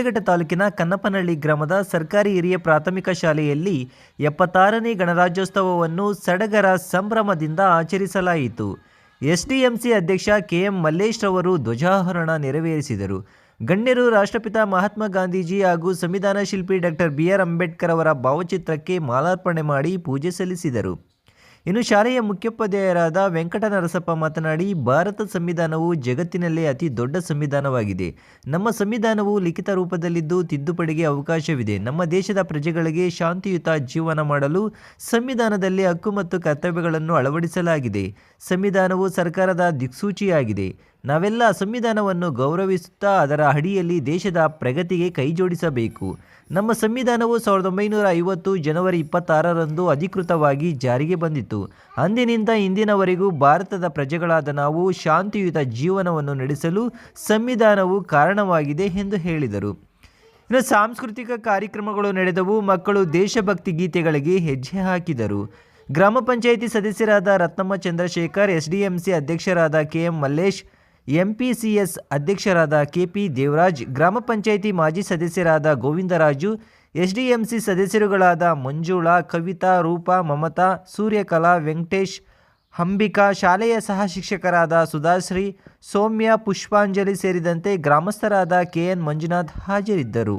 ಶಿಡ್ಲಘಟ್ಟ ತಾಲೂಕಿನ ಕನ್ನಪನಹಳ್ಳಿ ಗ್ರಾಮದ ಸರ್ಕಾರಿ ಹಿರಿಯ ಪ್ರಾಥಮಿಕ ಶಾಲೆಯಲ್ಲಿ 76ನೇ ಗಣರಾಜ್ಯೋತ್ಸವವನ್ನು ಸಡಗರ ಸಂಭ್ರಮದಿಂದ ಆಚರಿಸಲಾಯಿತು. ಎಸ್ಡಿಎಂಸಿ ಅಧ್ಯಕ್ಷ ಕೆಎಂ ಮಲ್ಲೇಶ್ ರವರು ಧ್ವಜಾರೋಹಣ ನೆರವೇರಿಸಿದರು. ಗಣ್ಯರು ರಾಷ್ಟ್ರಪಿತ ಮಹಾತ್ಮ ಗಾಂಧೀಜಿ ಹಾಗೂ ಸಂವಿಧಾನ ಶಿಲ್ಪಿ ಡಾಕ್ಟರ್ BR ಅಂಬೇಡ್ಕರ್ ಅವರ ಭಾವಚಿತ್ರಕ್ಕೆ ಮಾಲಾರ್ಪಣೆ ಮಾಡಿ ಪೂಜೆ ಸಲ್ಲಿಸಿದರು. ಇನ್ನು ಶಾಲೆಯ ಮುಖ್ಯೋಪಾಧ್ಯಾಯರಾದ ವೆಂಕಟನರಸಪ್ಪ ಮಾತನಾಡಿ, ಭಾರತ ಸಂವಿಧಾನವು ಜಗತ್ತಿನಲ್ಲೇ ಅತಿ ದೊಡ್ಡ ಸಂವಿಧಾನವಾಗಿದೆ. ನಮ್ಮ ಸಂವಿಧಾನವು ಲಿಖಿತ ರೂಪದಲ್ಲಿದ್ದು ತಿದ್ದುಪಡಿಗೆ ಅವಕಾಶವಿದೆ. ನಮ್ಮ ದೇಶದ ಪ್ರಜೆಗಳಿಗೆ ಶಾಂತಿಯುತ ಜೀವನ ಮಾಡಲು ಸಂವಿಧಾನದಲ್ಲಿ ಹಕ್ಕು ಮತ್ತು ಕರ್ತವ್ಯಗಳನ್ನು ಅಳವಡಿಸಲಾಗಿದೆ. ಸಂವಿಧಾನವು ಸರ್ಕಾರದ ದಿಕ್ಸೂಚಿಯಾಗಿದೆ. ನಾವೆಲ್ಲ ಸಂವಿಧಾನವನ್ನು ಗೌರವಿಸುತ್ತಾ ಅದರ ಅಡಿಯಲ್ಲಿ ದೇಶದ ಪ್ರಗತಿಗೆ ಕೈಜೋಡಿಸಬೇಕು. ನಮ್ಮ ಸಂವಿಧಾನವು 1950 ಜನವರಿ 26ರಂದು ಅಧಿಕೃತವಾಗಿ ಜಾರಿಗೆ ಬಂದಿತು. ಅಂದಿನಿಂದ ಇಂದಿನವರೆಗೂ ಭಾರತದ ಪ್ರಜೆಗಳಾದ ನಾವು ಶಾಂತಿಯುತ ಜೀವನವನ್ನು ನಡೆಸಲು ಸಂವಿಧಾನವು ಕಾರಣವಾಗಿದೆ ಎಂದು ಹೇಳಿದರು. ಇನ್ನು ಸಾಂಸ್ಕೃತಿಕ ಕಾರ್ಯಕ್ರಮಗಳು ನಡೆದವು. ಮಕ್ಕಳು ದೇಶಭಕ್ತಿ ಗೀತೆಗಳಿಗೆ ಹೆಜ್ಜೆ ಹಾಕಿದರು. ಗ್ರಾಮ ಪಂಚಾಯಿತಿ ಸದಸ್ಯರಾದ ರತ್ನಮ್ಮ ಚಂದ್ರಶೇಖರ್, ಎಸ್ಡಿಎಂಸಿ ಅಧ್ಯಕ್ಷರಾದ ಕೆಎಂ ಮಲ್ಲೇಶ್, ಎಂಪಿಸಿಎಸ್ ಅಧ್ಯಕ್ಷರಾದ ಕೆಪಿ ದೇವರಾಜ್, ಗ್ರಾಮ ಪಂಚಾಯಿತಿ ಮಾಜಿ ಸದಸ್ಯರಾದ ಗೋವಿಂದರಾಜು, ಎಸ್ಡಿಎಂಸಿ ಸದಸ್ಯರುಗಳಾದ ಮಂಜುಳಾ, ಕವಿತಾ, ರೂಪಾ, ಮಮತಾ, ಸೂರ್ಯಕಲಾ, ವೆಂಕಟೇಶ್, ಅಂಬಿಕಾ, ಶಾಲೆಯ ಸಹ ಶಿಕ್ಷಕರಾದ ಸುಧಾಶ್ರೀ, ಸೌಮ್ಯ, ಪುಷ್ಪಾಂಜಲಿ ಸೇರಿದಂತೆ ಗ್ರಾಮಸ್ಥರಾದ ಕೆಎನ್ ಮಂಜುನಾಥ್ ಹಾಜರಿದ್ದರು.